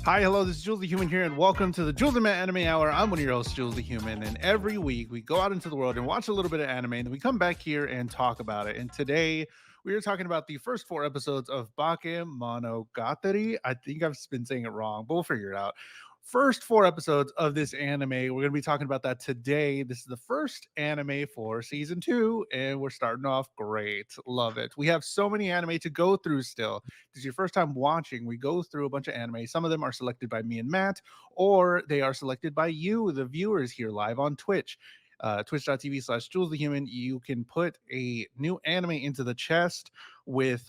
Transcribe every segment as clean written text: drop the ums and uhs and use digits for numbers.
Hi, hello, this is Jules the Human here, and welcome to the Jules the Anime Hour. I'm one of your hosts, Jules the Human, and every week we go out into the world and watch a little bit of anime, and then we come back here and talk about it. And today we are talking about the first four episodes of Bakemonogatari. I think I've been saying it wrong, but we'll figure it out. First four episodes of this anime. We're going to be talking about that today. This is the first anime for season two, and we're starting off great. Love it. We have so many anime to go through still. This is your first time watching, we go through a bunch of anime. Some of them are selected by me and Matt, or they are selected by you, the viewers here live on Twitch. Twitch.tv/JulesTheHuman. You can put a new anime into the chest with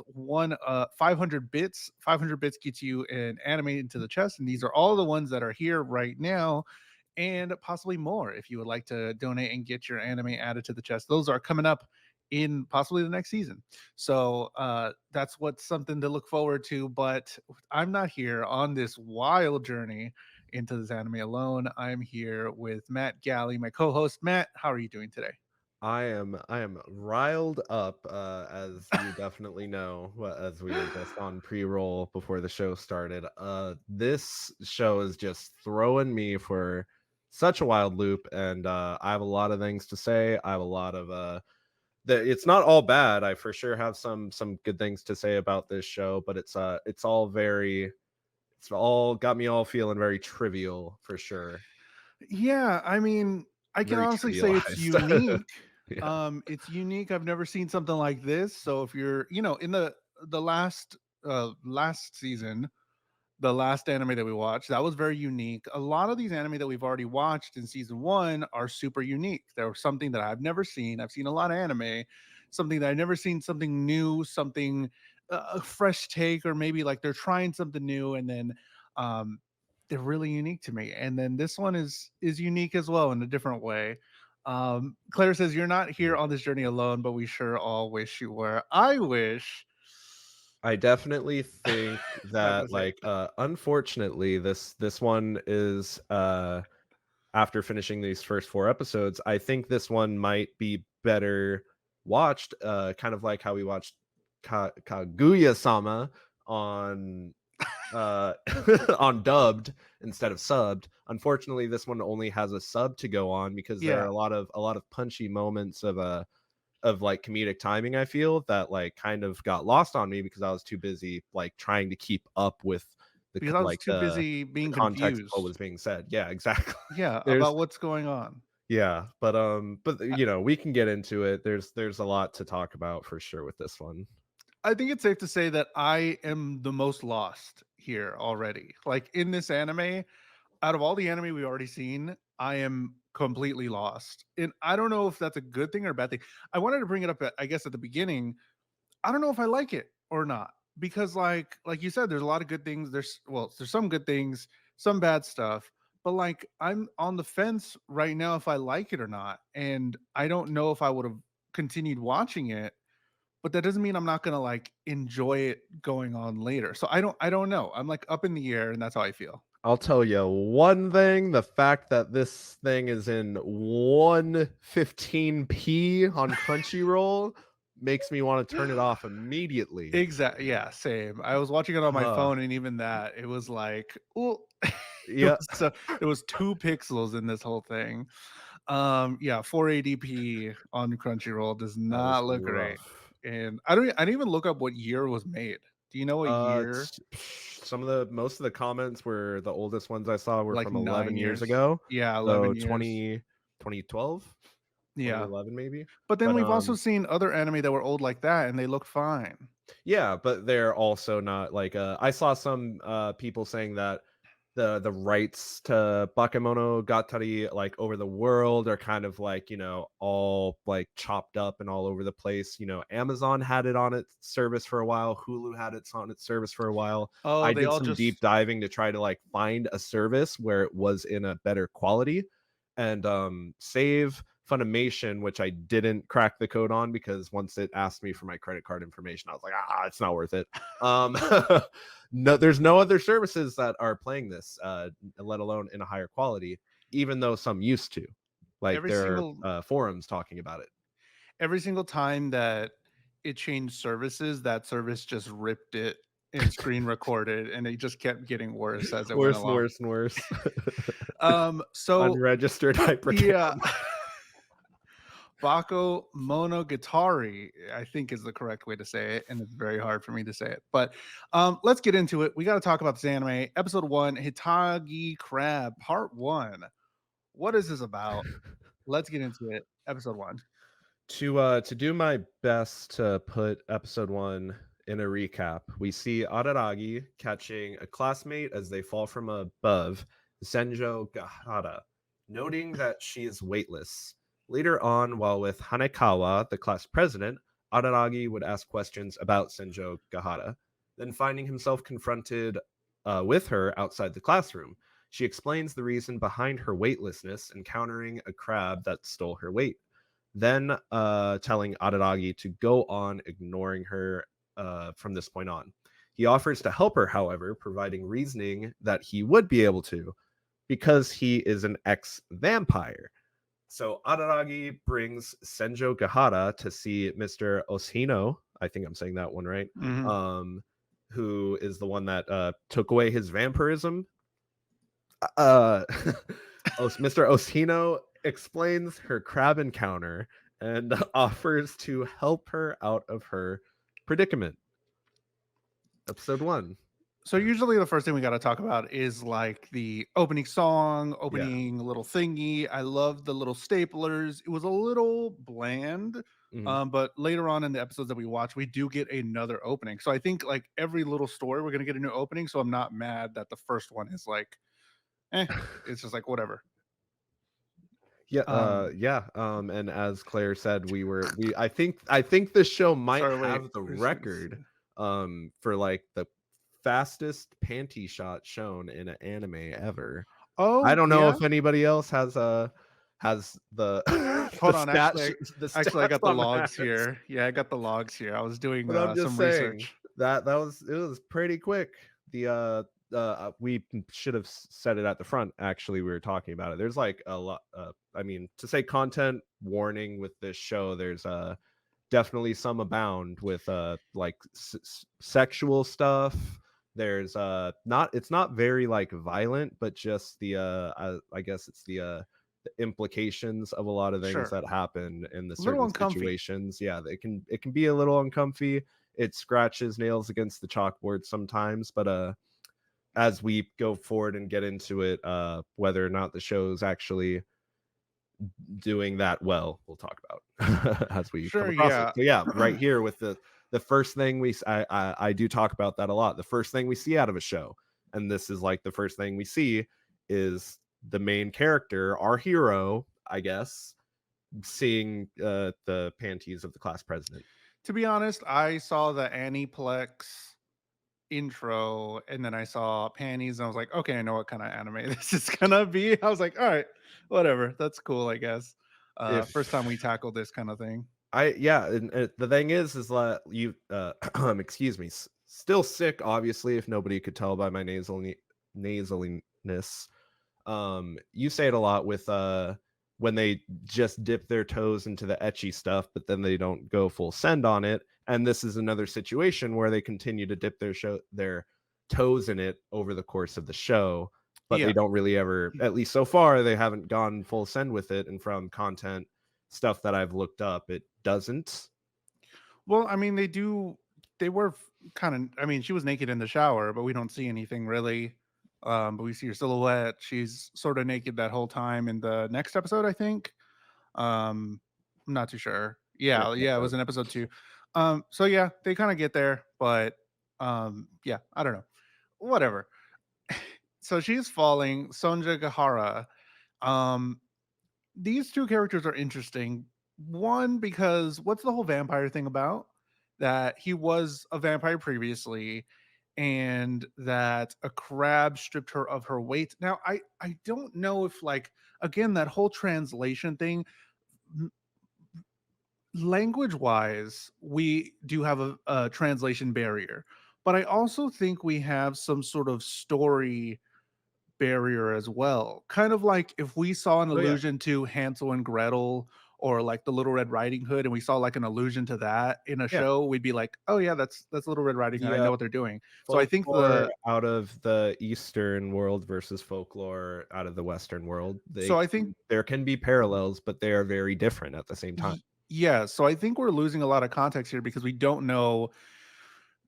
500 bits. 500 bits gets you an anime into the chest, and these are all the ones that are here right now, and possibly more if you would like to donate and get your anime added to the chest. Those are coming up in possibly the next season. So that's what's something to look forward to. But I'm not here on this wild journey into this anime alone. I'm here with Matt Galley, my co-host. Matt, how are you doing today? I am riled up, as you definitely know, as we were just on pre-roll before the show started. This show is just throwing me for such a wild loop, and I have a lot of things to say. I have a lot of it's not all bad. I for sure have some good things to say about this show, but it's all got me all feeling very trivial for sure. Yeah, I mean, I can Very honestly say it's trivialized. unique. Yeah. It's unique. I've never seen something like this. So if you're, in the last season, the last anime that we watched, that was very unique. A lot of these anime that we've already watched in season one are super unique. They're something that I've never seen. I've seen a lot of anime, something that I've never seen, something new, something a fresh take, or maybe like they're trying something new, and then um, they're really unique to me. And then this one is unique as well in a different way. Claire says you're not here on this journey alone, but we sure all wish you were. I wish. I definitely think Not gonna that, say it. like, unfortunately, this one is, after finishing these first 4 episodes, I think this one might be better watched, kind of like how we watched Kaguya-sama on, uh, on dubbed instead of subbed. Unfortunately, this one only has a sub to go on because there are Yeah, a lot of punchy moments of like comedic timing. I feel that like kind of got lost on me because I was too busy like trying to keep up with because I was too busy the being context of what confused. was being said. Yeah, exactly. Yeah, There's about what's going on. yeah, but I, we can get into it. There's a lot to talk about for sure with this one. I think it's safe to say that I am the most lost here already. Like in this anime, out of all the anime we've already seen, I am completely lost. And I don't know if that's a good thing or a bad thing. I wanted to bring it up, I guess, at the beginning. I don't know if I like it or not because, like you said, there's a lot of good things. There's some good things, some bad stuff. But like, I'm on the fence right now if I like it or not, and I don't know if I would have continued watching it. But that doesn't mean I'm not gonna like enjoy it going on later. So I don't know. I'm like up in the air, and that's how I feel. I'll tell you one thing, the fact that this thing is in 115p on Crunchyroll makes me want to turn it off immediately. Exactly. Yeah, same. I was watching it on my Uh, phone, and even that, it was like, well, yeah, there was 2 pixels in this whole thing. Yeah, 480p on Crunchyroll does that is not look great. rough. And I didn't even look up what year it was made. Do you know what year? Some of the most of the comments were the oldest ones I saw were Like from 11 9 years years? ago. Yeah, So 11 years. 2012, Yeah. 2011 maybe. But then But we've also seen other anime that were old like that, and they look fine. yeah, but they're also not like I saw some people saying that the rights to Bakemonogatari like over the world are kind of like, all like chopped up and all over the place. Amazon had it on its service for a while, Hulu had it on its service for a while. Oh, I they did all some deep just diving to try to like find a service where it was in a better quality and save Funimation, which I didn't crack the code on because once it asked me for my credit card information, I was like, it's not worth it. Um, no, there's no other services that are playing this, let alone in a higher quality, even though some used to. Like every there single are forums talking about it. every single time that it changed services, that service just ripped it and screen recorded, and it just kept getting worse as it went Worse and along. worse and worse. So Unregistered hypercam. yeah, Bakemonogatari, I think is the correct way to say it, and it's very hard for me to say it. But let's get into it. We got to talk about this anime. Episode 1, Hitagi Crab, Part 1. What is this about? Let's get into it. Episode 1. To do my best to put episode 1 in a recap, we see Araragi catching a classmate as they fall from above, Senjo Gahara, noting that she is weightless. Later on, while with Hanekawa, the class president, Araragi would ask questions about Senjo Gahara. Then, finding himself confronted with her outside the classroom, she explains the reason behind her weightlessness, encountering a crab that stole her weight, then telling Araragi to go on ignoring her from this point on. He offers to help her, however, providing reasoning that he would be able to because he is an ex-vampire. So Araragi brings Senjo Gahara to see Mr. Oshino. I think I'm saying that one right. Mhm. Um, who is the one that took away his vampirism. uh Mr. Oshino explains her crab encounter and offers to help her out of her predicament. Episode 1. So usually the first thing we got to talk about is like the opening song, Yeah. opening little thingy. I love the little staplers. It was a little bland, Mhm. but later on in the episodes that we watch, we do get another opening. So I think like every little story, we're gonna get a new opening. So I'm not mad that the first one is like, it's just like whatever. Yeah, Um, and as Claire said, I think this show might sorry, wait, have the where's this? record for like the fastest panty shot shown in an anime ever. I Oh don't know yeah, if anybody else has the the hold on. the Actually, I stats got the on logs that. here. Yeah, I got the logs here. I was doing But I'm just some saying research. that it was pretty quick. We should have said it at the front. Actually, we were talking about it. There's like a lot. I mean, to say content warning with this show, there's definitely some abound with like sexual stuff. There's not it's not very like violent, but just I guess it's the implications of a lot of things Sure, that happen in the a little certain uncomfy. situations. Yeah, it can be a little uncomfy. It scratches nails against the chalkboard sometimes, but as we go forward and get into it, whether or not the show's actually doing that well, we'll talk about as we come Sure, across it. yeah. So yeah, right here with the first thing I do talk about that a lot. The first thing we see out of a show, and this is like the first thing we see, is the main character, our hero, I guess, seeing the panties of the class president. To be honest, I saw the Aniplex intro and then I saw panties and I was like, okay, I know what kind of anime this is gonna be. I was like, all right, whatever. That's cool, I guess. First time we If tackled this kind of thing. yeah, and the thing is that you excuse me, still sick, obviously, if nobody could tell by my nasaliness. You say it a lot with when they just dip their toes into the etchy stuff, but then they don't go full send on it. And this is another situation where they continue to dip their toes in it over the course of the show, but they Yeah. don't really ever, at least so far, they haven't gone full send with it. And from content stuff that I've looked up, it doesn't. Well, I mean, they were kind of, I mean, she was naked in the shower, but we don't see anything really. But we see her silhouette. She's sort of naked that whole time in the next episode, I think. I'm not too sure. Next Yeah, it was episode. in episode 2. So yeah, they kind of get there, but yeah, I don't know. Whatever. So she's falling, Sonja Gahara. Um, these two characters are interesting. One, because what's the whole vampire thing about? That he was a vampire previously, and that a crab stripped her of her weight. Now, I don't know if like again that whole translation thing, language wise, we do have a translation barrier, but I also think we have some sort of story barrier as well. Kind of like if we saw an Oh yeah. allusion to Hansel and Gretel or like the Little Red Riding Hood, and we saw like an allusion to that in a Yeah. show, we'd be like, oh yeah, that's Little Red Riding Hood. I The know what they're doing. So I think folklore out of the Eastern world versus folklore out of the Western world, so I think there can be parallels, but they are very different at the same time. yeah, so I think we're losing a lot of context here because we don't know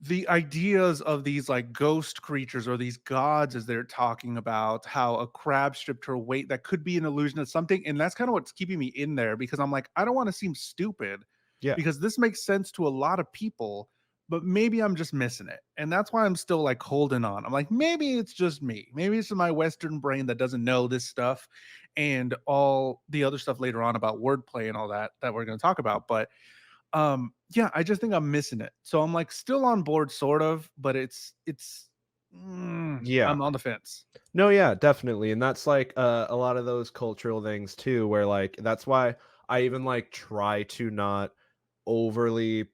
the ideas of these like ghost creatures or these gods as they're talking about how a crab stripped her weight that could be an illusion of something, and that's kind of what's keeping me in there because I'm like I don't want to seem stupid Yeah. because this makes sense to a lot of people, but maybe I'm just missing it, and that's why I'm still like holding on. I'm like maybe it's just me, maybe it's my Western brain that doesn't know this stuff and all the other stuff later on about wordplay and all that we're going to talk about, but yeah, I just think I'm missing it. So I'm like still on board sort of, but Yeah. I'm on the fence. No, yeah, definitely, and that's, like, a lot of those cultural things too, where, like that's why I even, like, try to not overly,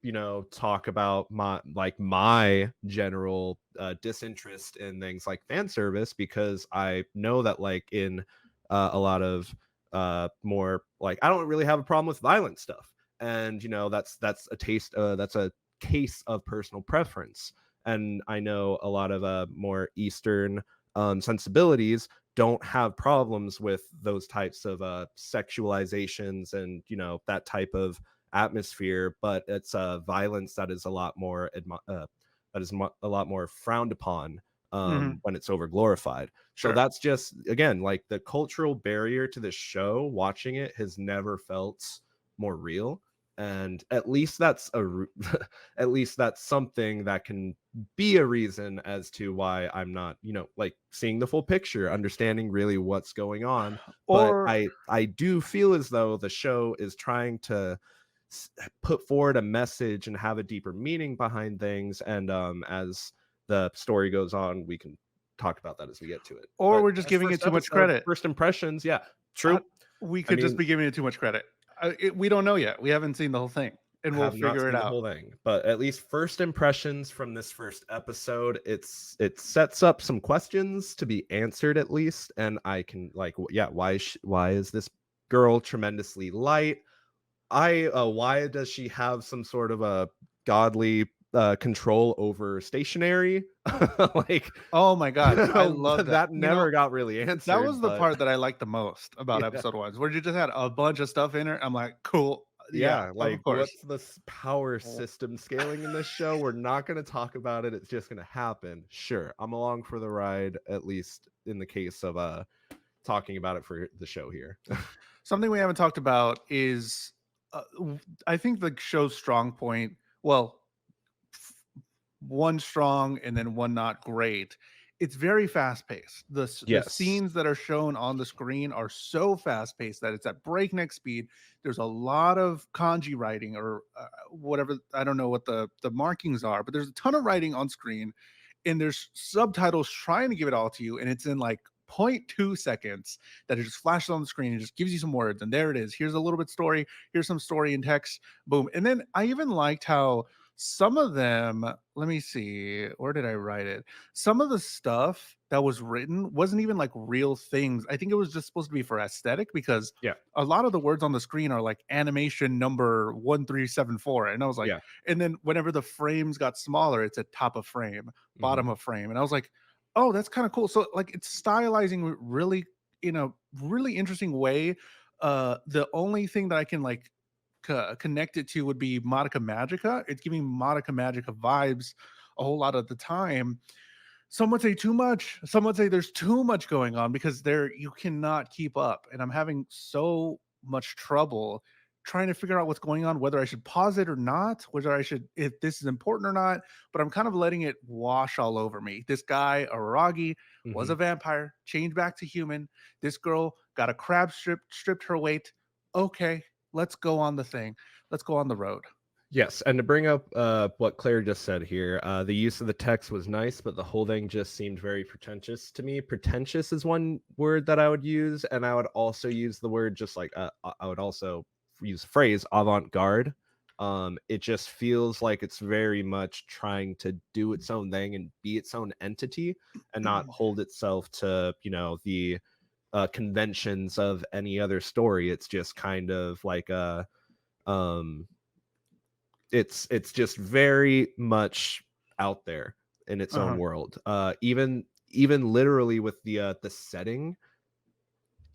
talk about my general, disinterest in things like fan service because I know that, like, in, a lot of, more like I don't really have a problem with violent stuff, and, that's a case of personal preference, and I know a lot of, more Eastern sensibilities don't have problems with those types of sexualizations and that type of atmosphere, but it's violence that is a lot more a lot more frowned upon Mhm, when it's over glorified. So sure. that's just again like the cultural barrier to this show. Watching it has never felt more real, and at least at least that's something that can be a reason as to why I'm not, like seeing the full picture, understanding really what's going on. But Or I do feel as though the show is trying to put forward a message and have a deeper meaning behind things. And as the story goes on, we can talk about that as we get to it. or But we're just as giving it first too much episode, credit. first impressions, yeah, I true. we I could just mean, be giving it too much credit. We don't know yet. We haven't seen the whole thing, and we'll have not figure it seen the out. whole thing, but at least first impressions from this first episode, it sets up some questions to be answered at least, and I can like, yeah, why is this girl tremendously light? Why does she have some sort of a godly control over stationary? Like Oh my god, I love that. that never got really That answered, was the but part that I liked the most about yeah. episode 1, where you just had a bunch of stuff in it. I'm like, "Cool. Yeah, Yeah, of like, course." what's the power system scaling in this show? We're not gonna talk about it, it's just gonna happen. Sure, I'm along for the ride, at least in the case of, talking about it for the show here. Something we haven't talked about is, I think the show's strong point. Well, one strong and then one not great. It's very fast paced. The Yes. scenes that are shown on the screen are so fast paced that it's at breakneck speed. There's a lot of kanji writing or whatever. I don't know what the markings are, but there's a ton of writing on screen, and there's subtitles trying to give it all to you, and it's in like 0.2 seconds that it just flashes on the screen and just gives you some words, and there it is. Here's a little bit story. Here's some story in text. Boom. And then I even liked how some of them, let me see, where did I write it? Some of the stuff that was written wasn't even like real things. I think it was just supposed to be for aesthetic because Yeah, a lot of the words on the screen are like animation number 1374. And I was like, yeah. and then whenever the frames got smaller, it's at top of frame, Mhm. bottom of frame. And I was like, oh, that's kind of cool. So like it's stylizing really in a really interesting way. The only thing that I can like connect it to would be Monica Magica. It's giving Monica Magica vibes a whole lot of the time. Some would say too much. Some would say there's too much going on because there you cannot keep up. And I'm having so much trouble trying to figure out what's going on, whether I should pause it or not, whether I should, if this is important or not. But I'm kind of letting it wash all over me. This guy, Araragi, was Mhm. a vampire, changed back to human. This girl got a crab stripped her weight. Okay, let's go on the thing. Let's go on the road. Yes, and to bring up, what Claire just said here, the use of the text was nice, but the whole thing just seemed very pretentious to me. Pretentious is one word that I would use, and I would also use the word just like, I would also use the phrase avant-garde. It just feels like it's very much trying to do its own thing and be its own entity and not hold itself to, the conventions of any other story. It's just kind of like a um it's just very much out there in its own Uh-huh. world. Even literally with the setting,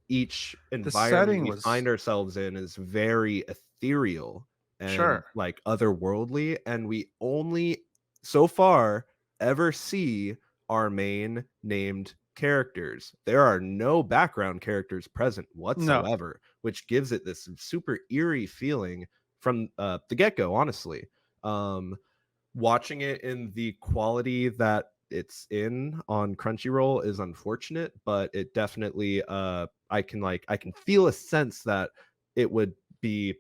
each The environment setting we was find ourselves in is very ethereal and sure. like otherworldly, and we only so far ever see our main named characters. There are no background characters present No, whatsoever, which gives it this super eerie feeling from the get-go, honestly. um Watching it in the quality that it's in on Crunchyroll is unfortunate, but it definitely I can feel a sense that it would be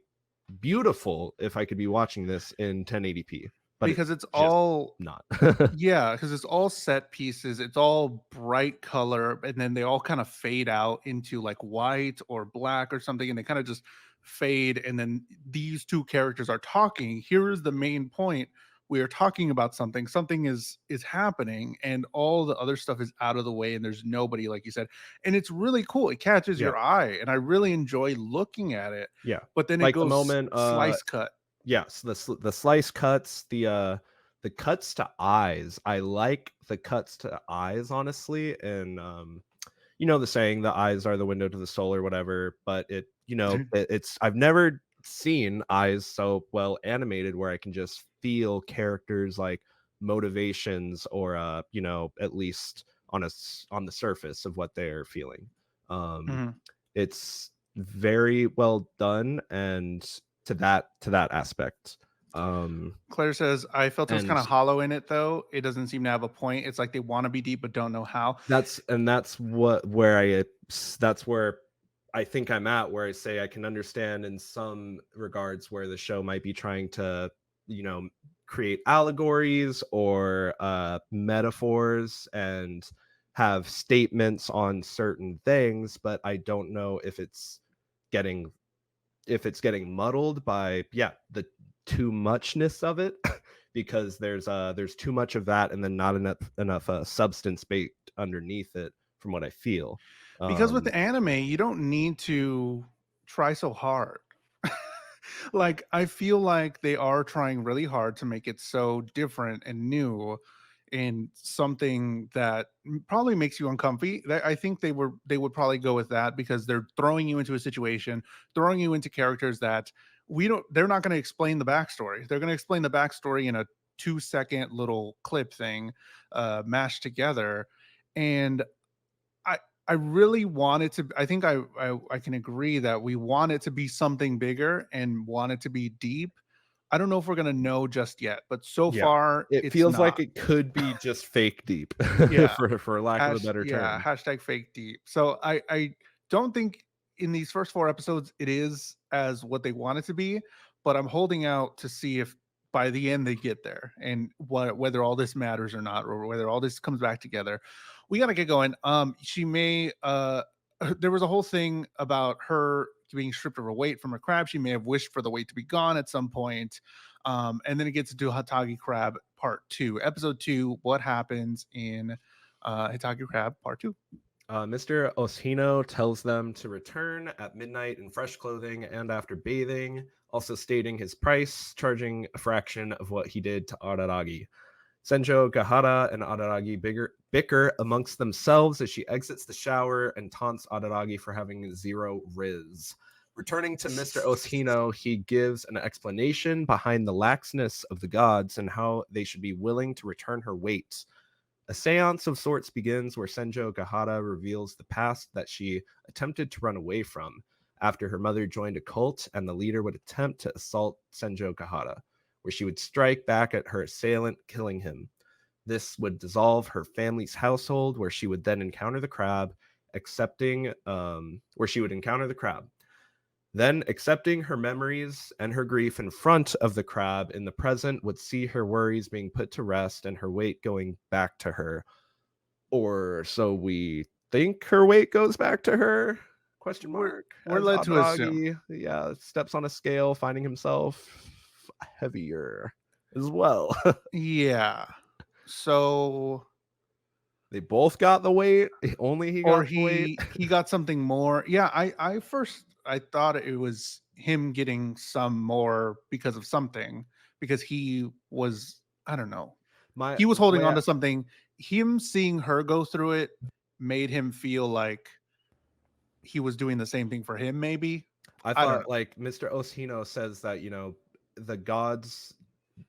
beautiful if I could be watching this in 1080p, but because it's it's just all not. yeah, because it's all set pieces, it's all bright color, and then they all kind of fade out into, like, white or black or something, and they kinda just fade, and then these 2 characters are talking. Here is the main point. We are talking about something. Something is happening, and all the other stuff is out of the way, and there's nobody, like you said, and it's really cool. It catches Yeah, your eye, and I really enjoy looking at it, yeah. but then it Like the goes moment slice cut. yes, the slice cuts, the cuts to eyes. I like the cuts to eyes, honestly, and, you know the saying, "The eyes are the window to the soul," or whatever, but it's I've never seen eyes so well animated where I can just feel characters, like, motivations or, at least on the surface of what they're feeling. Um, Mhm. it's very well done, and to that aspect. Claire says, "I felt it was And kinda hollow in it, though. It doesn't seem to have a point. It's like they wanna be deep, but don't know how." that's what where that's where I think I'm at, where I say I can understand in some regards where the show might be trying to, you know, create allegories or metaphors and have statements on certain things, but I don't know getting if it's getting muddled by, yeah, the too muchness of it, because there's too much of that and then not enough substance baked underneath it from what I feel. Because with um the anime, you don't need to try so hard. Like, I feel like they are trying really hard to make it so different and new and something that probably makes you uncomfy. I think they would probably go with that because they're throwing you into a situation, throwing you into characters that we don't they're not going to explain the backstory. They're going to explain the backstory in a 2-second little clip thing mashed together. And I I really want it to I think I can agree that we want it to be something bigger and want it to be deep. I don't know if we're gonna know just yet, but so yeah, far it it's feels like not. it could be just fake deep, Yeah. for lack of a better Yeah, term. hashtag fake deep. So I don't think in these first 4 episodes it is as what they want it to be, but I'm holding out to see if by the end they get there and whether all this matters or not, or whether all this comes back together. We gotta get going. She may there was a whole thing about her being stripped of her weight from a crab. She may have wished for the weight to be gone at some point. And then it gets into Hatagi Crab Part 2. Episode 2, what happens in Hitagi Crab Part 2. Mr. Oshino tells them to return at midnight in fresh clothing and after bathing, also stating his price, charging a fraction of what he did to Araragi. Senjo, Gahara, and Araragi bicker amongst themselves as she exits the shower and taunts Araragi for having zero riz. Returning to Mr. Oshino, he gives an explanation behind the laxness of the gods and how they should be willing to return her weight. A seance of sorts begins where Senjo Gahara reveals the past that she attempted to run away from after her mother joined a cult and the leader would attempt to assault Senjo Gahara, where she would strike back at her assailant, killing him. This would dissolve her family's household, where she would then encounter the crab, where she would encounter the crab. Then, accepting her memories and her grief in front of the crab in the present would see her worries being put to rest and her weight going back to her. Or so we think her weight goes back to her? Question mark. We're As led to assume. Adaragi, yeah, steps on a scale, finding himself heavier as well. Yeah. So They both got the weight. Only he or got the weight. he got something more. Yeah, I first I thought it was him getting some more because of something, because he was, I don't know. My He was the holding way on to something. Him seeing her go through it made him feel like he was doing the same thing for him, maybe. I I don't thought know. like Mr. Oshino says that, the gods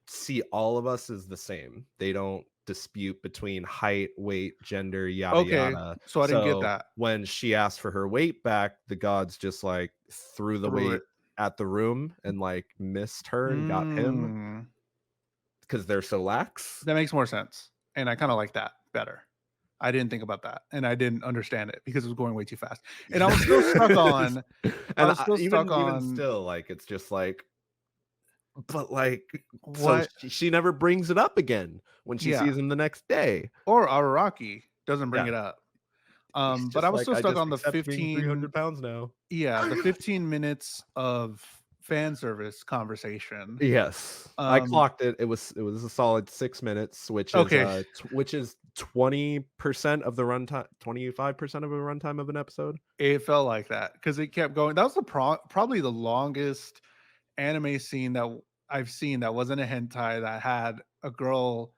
see all of us as the same. They don't dispute between height, weight, gender, yada Okay, yada. so I didn't get So that. when she asked for her weight back, the gods just like threw the Through weight it. at the room and like missed her and got him Mm, because they're so lax. that makes more sense, and I kinda like that better. I didn't think about that, and I didn't understand it because it was going way too fast, and I And was still stuck even on still, like it's just like, but like, so what. she never brings it up again when she Yeah, sees him the next day. or Araraki doesn't bring Yeah. it up. He's But I just was like, still "I stuck just on the accept being 15. 300 pounds now." Yeah, the 15 minutes of fan service conversation. Yes. I Um, clocked it. It was a solid 6 minutes, okay, which is 20% of the runtime, 25% of a runtime of an episode. it felt like that because it kept going. That was probably the longest anime scene that I've seen that wasn't a hentai that had a girl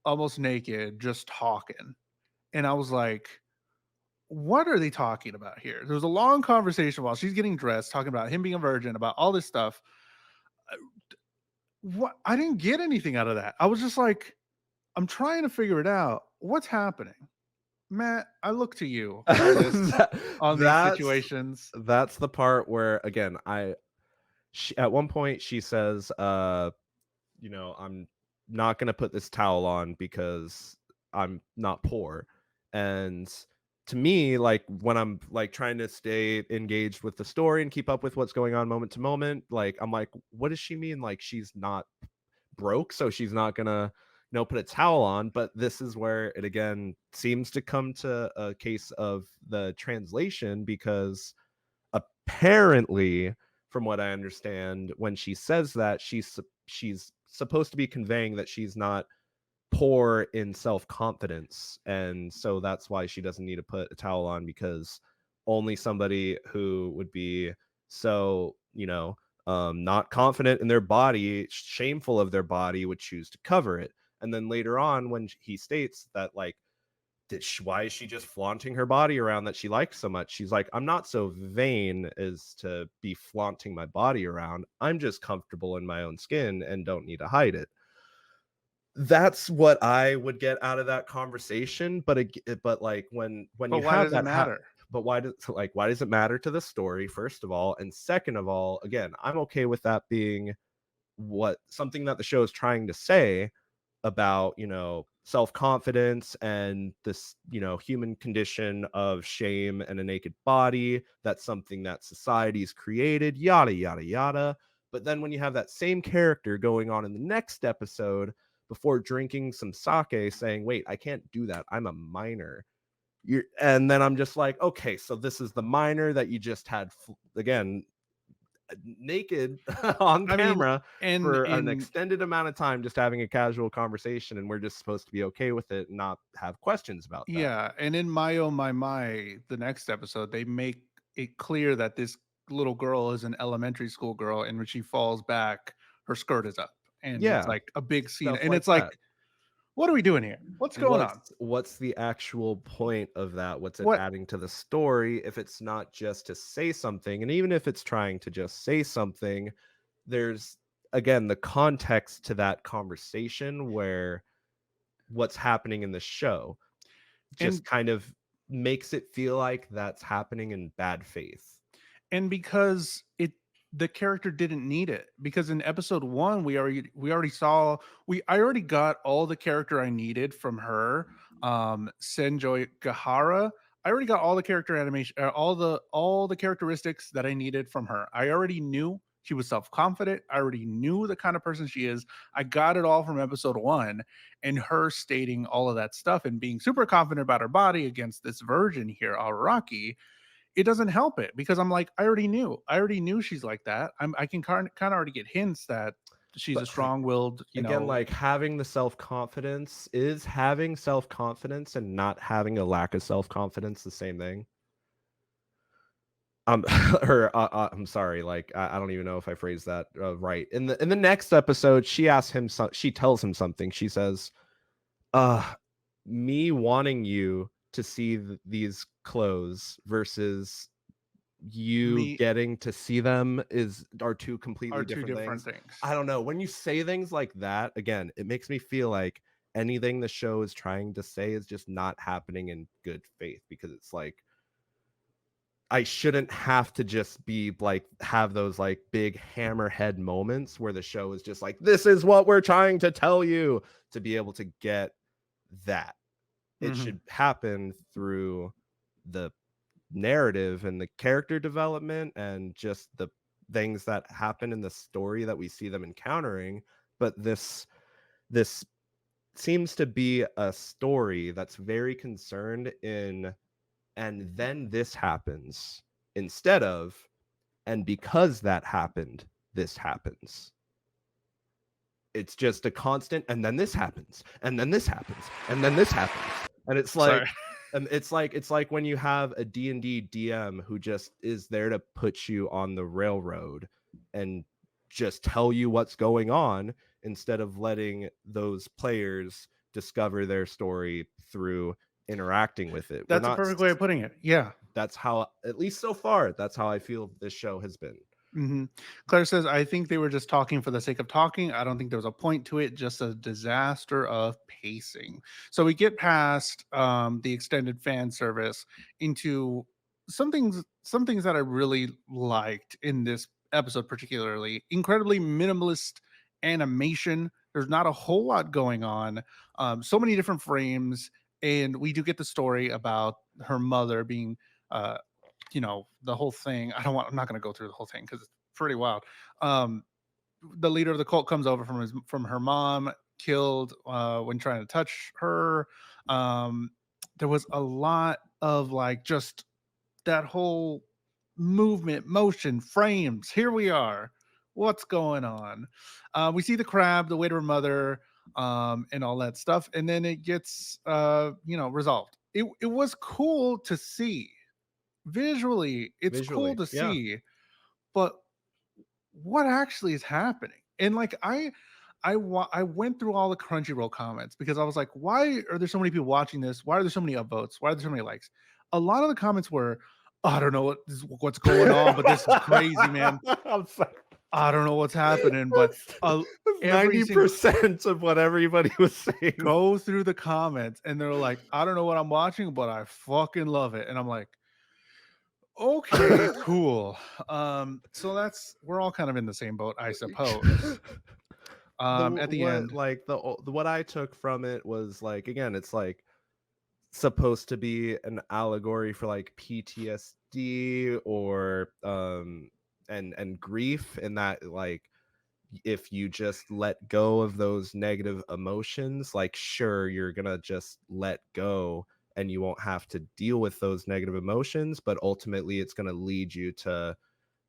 almost naked just talking. And I was like, what are they talking about here? There was a long conversation while she's getting dressed, talking about him being a virgin, about all this stuff. Uh, What, I didn't get anything out of that. I was just like, I'm trying to figure it out. What's happening? Matt, I look to you That on these situations. that's the part where, again, at one point she says, I'm not gonna put this towel on because I'm not poor. And to me, like when I'm like trying to stay engaged with the story and keep up with what's going on moment to moment, like I'm like, what does she mean? Like she's not broke, so she's not gonna, put a towel on. But this is where it again seems to come to a case of the translation, because apparently, from what I understand, when she says that, she's supposed to be conveying that she's not poor in self-confidence, and so that's why she doesn't need to put a towel on, because only somebody who would be so, not confident in their body, shameful of their body, would choose to cover it. And then later on, when he states that, like, why is she just flaunting her body around that she likes so much? She's like, I'm not so vain as to be flaunting my body around. I'm just comfortable in my own skin and don't need to hide it. That's what I would get out of that conversation. But like when But you why have does it that, matter? but why does it matter to the story? First of all, and second of all, again, I'm okay with that being what something that the show is trying to say about, self-confidence and this, human condition of shame and a naked body. That's something that society's created, yada yada yada. But then when you have that same character going on in the next episode, before drinking some sake, saying, wait, I can't do that, I'm a minor. And then I'm just like, okay, so this is the minor that you just had, again, naked on I mean, camera and for an in extended amount of time, just having a casual conversation, and we're just supposed to be okay with it and not have questions about that. yeah, and in My Oh My, the next episode, they make it clear that this little girl is an elementary school girl, and when she falls back, her skirt is up, and it's Yeah, like a big scene, stuff and like it's like, that. what are we doing here? What's going on? What's the actual point of that? What's it What adding to the story if it's not just to say something? And even if it's trying to just say something, there's, again, the context to that conversation, where what's happening in the show just and kind of makes it feel like that's happening in bad faith. and because it the character didn't need it, because in episode 1 we already saw we I already got all the character I needed from her. Senjoy Gahara, I already got all the character animation, all the characteristics that I needed from her. I already knew she was self-confident. I already knew the kind of person she is. I got it all from episode 1, and her stating all of that stuff and being super confident about her body against this virgin here, Araki. It doesn't help it because I'm like, I already knew. I already knew she's like that. I can kind of already get hints that. she's a But strong-willed, again, like having the self-confidence, is having self-confidence and not having a lack of self-confidence the same thing? Um, or I'm sorry, like I don't even know if I phrased that right. In the next episode, she tells him something. She says, "Uh, me wanting you to see these clothes versus you me getting to see them are two are completely 2 different different things." things. I don't know. When you say things like that, again, it makes me feel like anything the show is trying to say is just not happening in good faith, because it's like I shouldn't have to just be like have those like big hammerhead moments where the show is just like, this is what we're trying to tell you, to be able to get that. It Mhm. should happen through the narrative and the character development and just the things that happen in the story that we see them encountering. But this seems to be a story that's very concerned in, and then this happens, instead of, and because that happened, this happens. It's just a constant, and then this happens, and then this happens, and then this happens. And it's like, Sorry. it's like when you have a D&D DM who just is there to put you on the railroad and just tell you what's going on, instead of letting those players discover their story through interacting with it. We're That's a not perfect way of putting it. Yeah. That's how, at least so far, that's how I feel this show has been. Mhm. Claire says, "I think they were just talking for the sake of talking. I don't think there was a point to it, just a disaster of pacing." So we get past the extended fan service into some things that I really liked in this episode, particularly incredibly minimalist animation. There's not a whole lot going on. So many different frames, and we do get the story about her mother being uh, the whole thing. I'm not going to go through the whole thing because it's pretty wild. um the leader of the cult comes over from her mom, killed when trying to touch her. um there was a lot of like just that whole movement, motion, frames. Here we are, what's going on? We see the crab, the way to her mother, and all that stuff, and then it gets resolved. It was cool to see visually, it's cool Visually, to yeah. see, but what actually is happening? And like I went through all the Crunchyroll comments because I was like, why are there so many people watching this? Why are there so many upvotes? Why are there so many likes? A lot of the comments were, I don't know what's going on, but this is crazy, man. I'm sorry. I don't know what's happening, but That's every single 90% of what everybody was saying. go through the comments and they're like, I don't know what I'm watching, but I fucking love it. And I'm like, okay, cool. So that's we're all kind of in the same boat, I suppose. The At the what end, like the what I took from it was like, again, it's like supposed to be an allegory for like PTSD or and grief, and that like if you just let go of those negative emotions, like sure, you're gonna just let go and you won't have to deal with those negative emotions, but ultimately it's gonna lead you to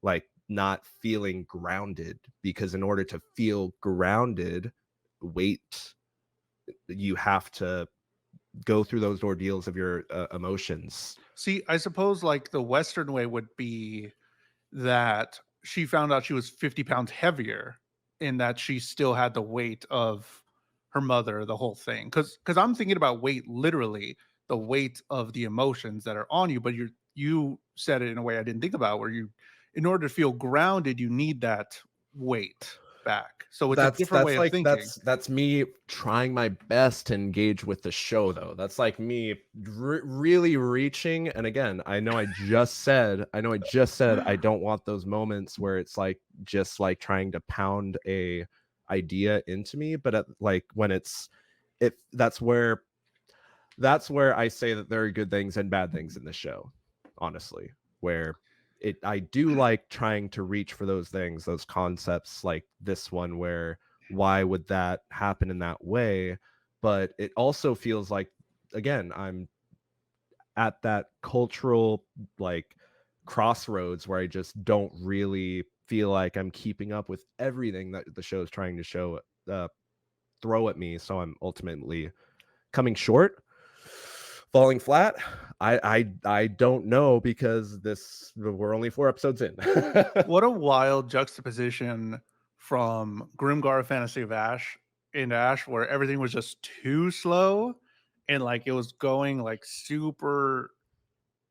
like not feeling grounded, because in order to feel grounded, wait, you have to go through those ordeals of your emotions. see, I suppose like the Western way would be that she found out she was 50 pounds heavier and that she still had the weight of her mother, the whole thing. Because I'm thinking about weight literally, the weight of the emotions that are on you, but you said it in a way I didn't think about, where you, in order to feel grounded, you need that weight back. So it's a different way That's of like thinking. that's me trying my best to engage with the show, though. That's like me really reaching. And again, I know I just said I don't want those moments where it's like just like trying to pound a idea into me, but like when it's it that's where I say that there are good things and bad things in the show, honestly. Where I do like trying to reach for those things, those concepts, like this one, where why would that happen in that way? But it also feels like, again, I'm at that cultural like crossroads where I just don't really feel like I'm keeping up with everything that the show is trying to uh, throw at me. So I'm ultimately coming short, falling flat. I don't know because we're only 4 episodes in. What a wild juxtaposition from Grimgar Fantasy of Ash in Ash, where everything was just too slow and like it was going like super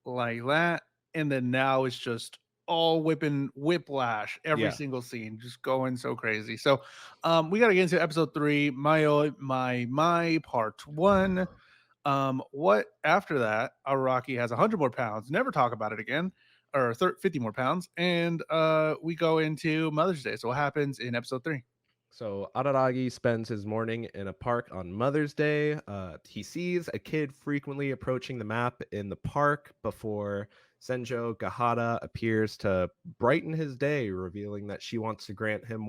like that. And then now it's just all whipping whiplash, every Yeah. single scene, just going so crazy. So we gotta get into episode three, my part one. What after that, Araki has 100 more pounds, never talk about it again, or 50 more pounds, and we go into Mother's Day. So what happens in episode three? So Araragi spends his morning in a park on Mother's Day. He sees a kid frequently approaching the map in the park before Senjo Gahara appears to brighten his day, revealing that she wants to grant him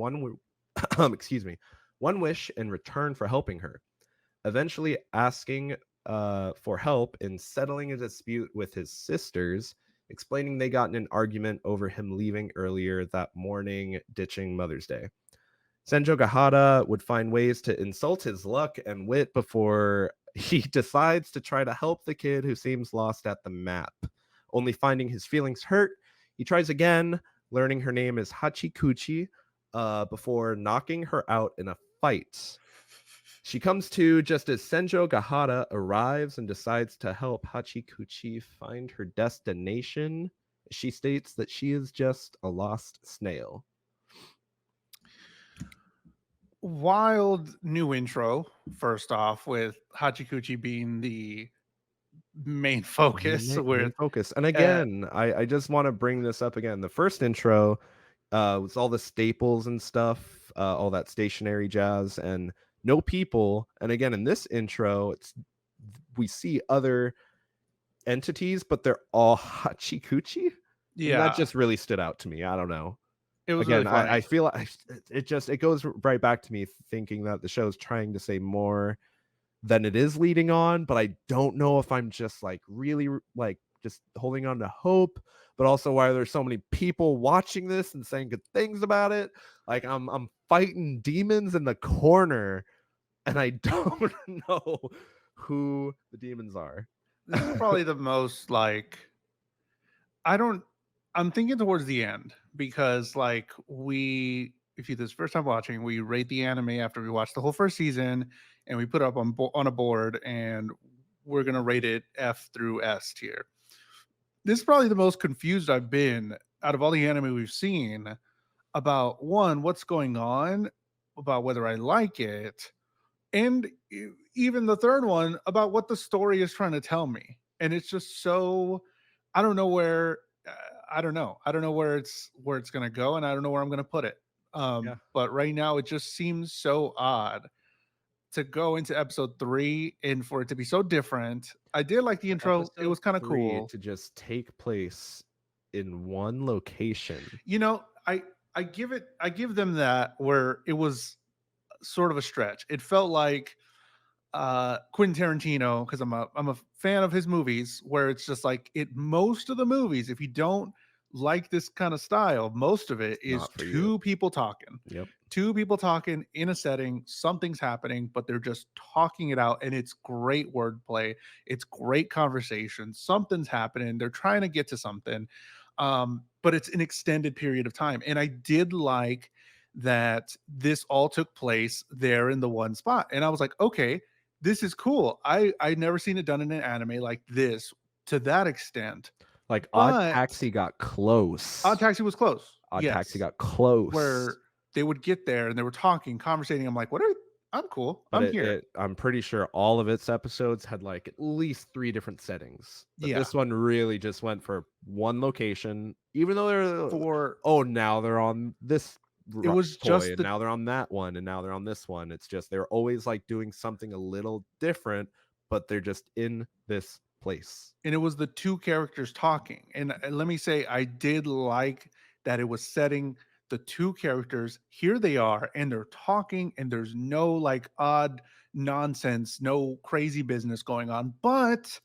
excuse me, one wish in return for helping her. Eventually asking for help in settling a dispute with his sisters, explaining they got in an argument over him leaving earlier that morning, ditching Mother's Day. Senjo Gahara would find ways to insult his luck and wit before he decides to try to help the kid who seems lost at the map. Only finding his feelings hurt, he tries again, learning her name is Hachikuchi, before knocking her out in a fight. She comes to just as Senjo Gahara arrives and decides to help Hachikuchi find her destination. She states that she is just a lost snail. Wild new intro, first off, with Hachikuchi being the main focus Main with focus. And uh, again, I just wanna bring this up again. The first intro, was all the staples and stuff, all that stationary jazz and no people. And again, in this intro, we see other entities, but they're all Hachikuchi, and that yeah, just really stood out to me. I don't know. it was really Again, I funny. feel like it goes right back to me thinking that the show's trying to say more than it is leading on, but I don't know if I'm just like really like just holding on to hope, but also why there's so many people watching this and saying good things about it. Like I'm fighting demons in the corner and I don't know who the demons are. This is probably the most like I don't I'm thinking towards the end because like we if you this first time watching, we rate the anime after we watch the whole first season and we put it up on a board and we're gonna rate it F through S tier. This is probably the most confused I've been out of all the anime we've seen about one, what's going on, about whether I like it, and even the third one about what the story is trying to tell me. And it's just so I don't know where I don't know. I don't know where it's going to go and I don't know where I'm going to put it. Yeah. But right now it just seems so odd to go into episode 3 and for it to be so different. I did like the For intro. It episode was kind of 3 cool. to just take place in one location. You know, I give them that where it was sort of a stretch. It felt like Quentin Tarantino because I'm a fan of his movies where it's just like it most of the movies if you don't like this kind of style most of it It's is not for you. Yep. two people talking in a setting something's happening but they're just talking it out and it's great wordplay it's great conversation something's happening they're trying to get to something but it's an extended period of time and I did like that this all took place there in the one spot and I was like okay this is cool. I never seen it done in an anime like this to that extent. Like Odd But Taxi got Odd close. Taxi was close. Odd Taxi Yes. got close. Where they would get there and they were talking, conversating. I'm like, what are I'm cool. But I'm here. I'm pretty sure all of its episodes had, like, at least 3 different settings, but Yeah. this one really just went for one location, even though they're For "Oh, now they're on this it was toy, just and the now they're on that one, and now they're on this one." It's just they're always, like, doing something a little different, but they're just in this place. and it was the two characters talking. And let me say, I did like that it was setting the two characters. Here they are, and they're talking, and there's no like odd nonsense, no crazy business going on. But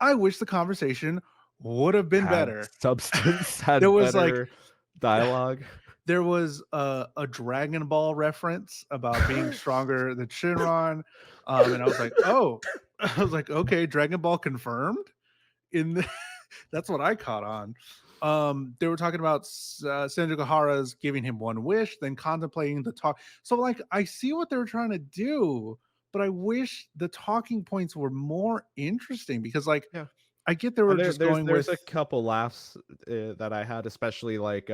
I wish the conversation would have been Had better. substance, There had was like better dialogue. There was a Dragon Ball reference about being stronger than Shinron, and I was like, "Oh," I was like, "Okay, Dragon Ball confirmed?" In the that's what I caught on. They were talking about Senju giving him one wish, then contemplating the talk. So, like, I see what they were trying to do, but I wish the talking points were more interesting because, like, Yeah. I get they were There just there's going there's with a couple laughs, that I had, especially, like,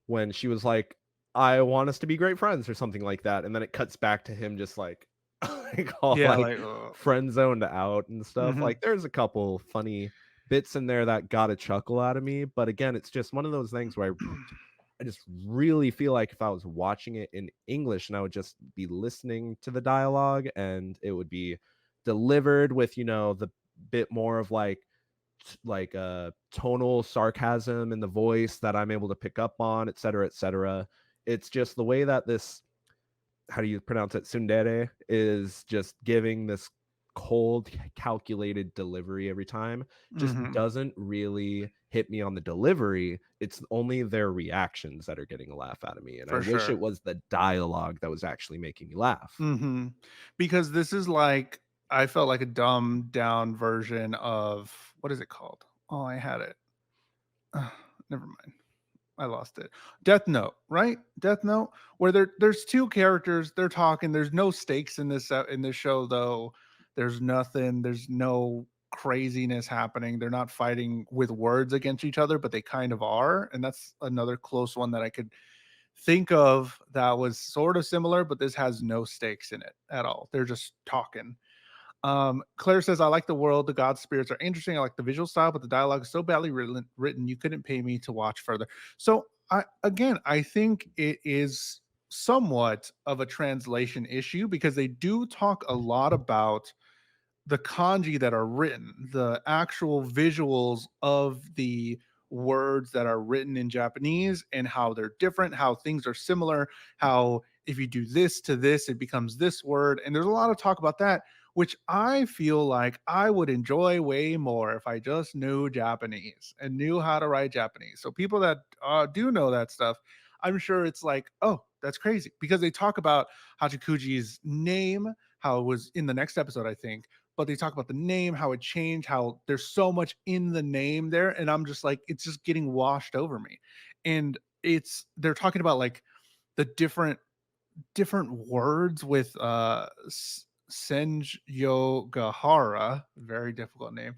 when she was like, "I want us to be great friends," or something like that, and then it cuts back to him just, like, like, all, yeah, like, like, friend zoned out and stuff. mhm, Like, there's a couple funny bits in there that got a chuckle out of me, but again, it's just one of those things where I just really feel like if I was watching it in English and I would just be listening to the dialogue and it would be delivered with, the bit more of tonal sarcasm in the voice that I'm able to pick up on, et cetera, et cetera. It's just the way that this, how do you pronounce it? Tsundere is just giving this cold, calculated delivery every time. Just mhm, doesn't really hit me on the delivery. It's only their reactions that are getting a laugh out of me. And I for wish sure. it was the dialogue that was actually making me laugh. Mhm. Because this is like I felt like a dumbed down version of what is it called? Oh, I had it. Never mind. I lost it. Death Note, right? Death Note, where there's two characters, they're talking. There's no stakes in this show though. There's nothing. There's no craziness happening. They're not fighting with words against each other, but they kind of are. And that's another close one that I could think of that was sort of similar, but this has no stakes in it at all. They're just talking. Claire says, I like the world. The god spirits are interesting. I like the visual style, but the dialogue is so badly written you couldn't pay me to watch further. So, I think it is somewhat of a translation issue because they do talk a lot about the kanji that are written, the actual visuals of the words that are written in Japanese and how they're different, how things are similar, how if you do this to this, it becomes this word. And there's a lot of talk about that, which I feel like I would enjoy way more if I just knew Japanese and knew how to write Japanese. So people that do know that stuff, I'm sure it's like, oh, that's crazy because they talk about Hachikuji's name, how it was in the next episode, I think, but they talk about the name, how it changed, how there's so much in the name there. And I'm just like, it's just getting washed over me. And they're talking about like the different words with Senjo Gahara, very difficult name.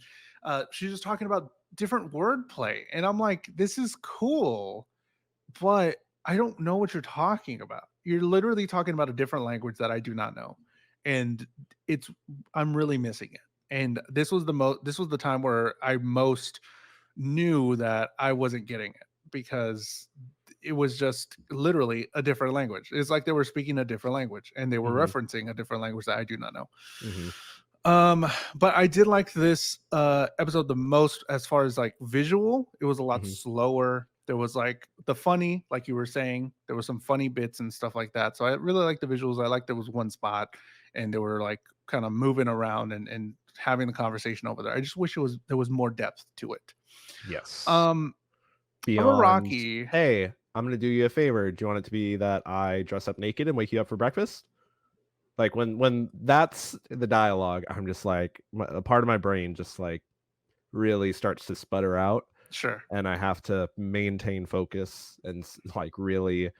She's just talking about different wordplay. And I'm like, this is cool, but I don't know what you're talking about. You're literally talking about a different language that I do not know. And it's I'm really missing it. And this was the time where I most knew that I wasn't getting it because it was just literally a different language. It's like they were speaking a different language and they were Hmm. referencing a different language that I do not know. Hmm. Um, but I did like this episode the most as far as like visual. It was a lot Hmm. slower. There was like the funny, like you were saying, there was some funny bits and stuff like that. So I really liked the visuals. I liked there was one spot and they were like kind of moving around and having the conversation over there. I just wish there was more depth to it. Yes. Um Beyond, Amaraki, hey, I'm gonna do you a favor. Do you want it to be that I dress up naked and wake you up for breakfast? Like when that's the dialogue, I'm just like a part of my brain just like really starts to sputter out, sure. and I have to maintain focus and like really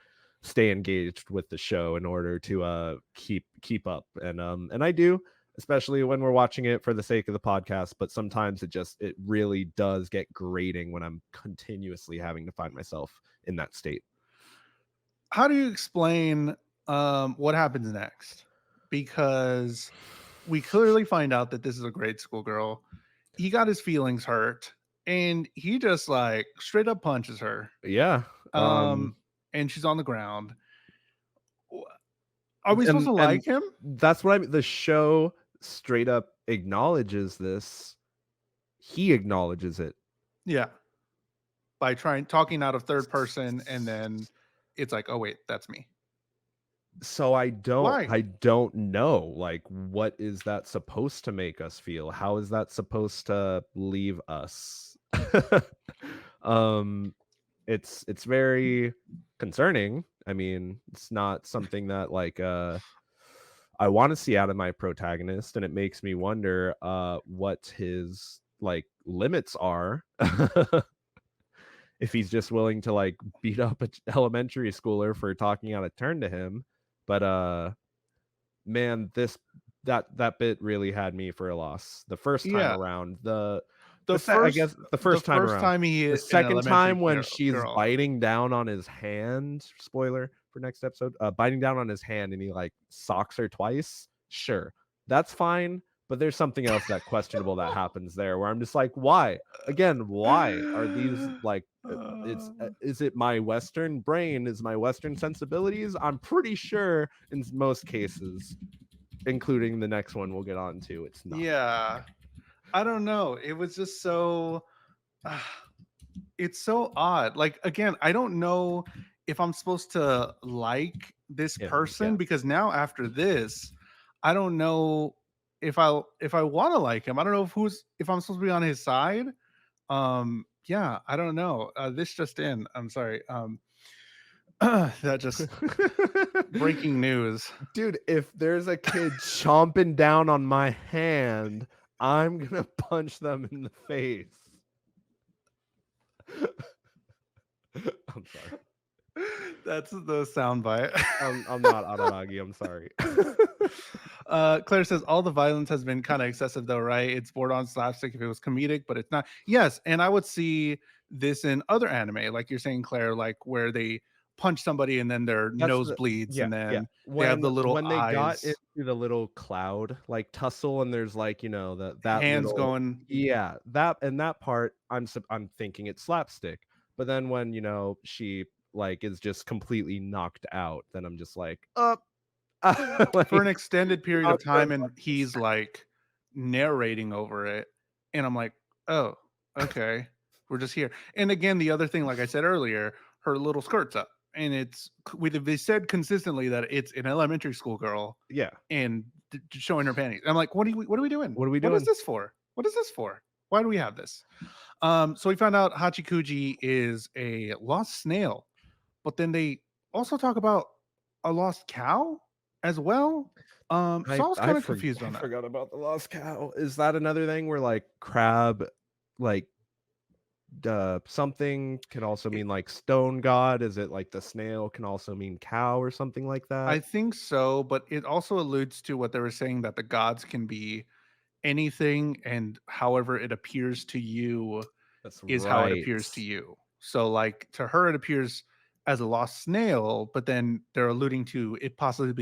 stay engaged with the show in order to keep up. And I do, especially when we're watching it for the sake of the podcast, but sometimes it really does get grating when I'm continuously having to find myself in that state. How do you explain what happens next? Because we clearly find out that this is a grade school girl. He got his feelings hurt and he just like straight up punches her. Yeah. Um and she's on the ground. Are we supposed to And like him? that's what I mean. The show straight up acknowledges this. He acknowledges it. Yeah, by trying talking out of third person and then it's like, "Oh wait, that's me." So Why? I don't know, like, what is that supposed to make us feel? How is that supposed to leave us? Um, it's very concerning. I mean, it's not something that like I want to see out of my protagonist, and it makes me wonder what his like limits are. If he's just willing to like beat up a elementary schooler for talking out of turn to him. But man, this that bit really had me for a loss the first time Yeah. around. The I first guess the the first time first around. time he The hit an second elementary time when she's girl. biting down on his hand, spoiler for next episode, biting down on his hand and he like socks her twice. Sure, that's fine. But there's something else that questionable that happens there where I'm just like, why? Again, why are these like is it my Western brain? Is my Western sensibilities? I'm pretty sure in most cases, including the next one we'll get on to, it's not. Yeah. I don't know. It was just so it's so odd. Like again, I don't know if I'm supposed to like this Him, yeah. person because now after this, I don't know if I want to like him. I don't know if I'm supposed to be on his side. Yeah, I don't know. This just in. I'm sorry. That just breaking news. Dude, if there's a kid chomping down on my hand, I'm gonna punch them in the face. I'm sorry. That's the soundbite. I'm not Araragi, I'm sorry. Claire says all the violence has been kind of excessive, though, right? It's borderline slapstick if it was comedic, but it's not. Yes, and I would see this in other anime, like you're saying, Claire, like where they punch somebody and then their That's nose the bleeds, yeah, and yeah. then they have the little When they got eyes, into the little cloud, like, tussle and there's, like, you know, that hands little going. yeah, that and that part, I'm thinking it's slapstick, but then when, you know, she, like, is just completely knocked out, then I'm just like, "Up." For an Like, extended period not of good time and he's like narrating over it and I'm like, "Oh, okay. We're just here." And again, the other thing like I said earlier, her little skirt's up and they said consistently that it's an elementary school girl yeah. and showing her panties. I'm like, what are we doing? What are we What is doing? this for? What is this for? Why do we have this? So we found out Hachikuji is a lost snail, but then they also talk about a lost cow as well. So I was kind of confused I on that. forgot about the lost cow. Is that another thing where, like, crab, like, something can also It, mean like stone god? Is it like the snail can also mean cow or something like I that? think so, but it also alludes to what they were saying that the gods can be anything, and however it appears to you That's is how it right. appears to you. So, like to her, it appears as a lost snail, but then they're alluding to it possibly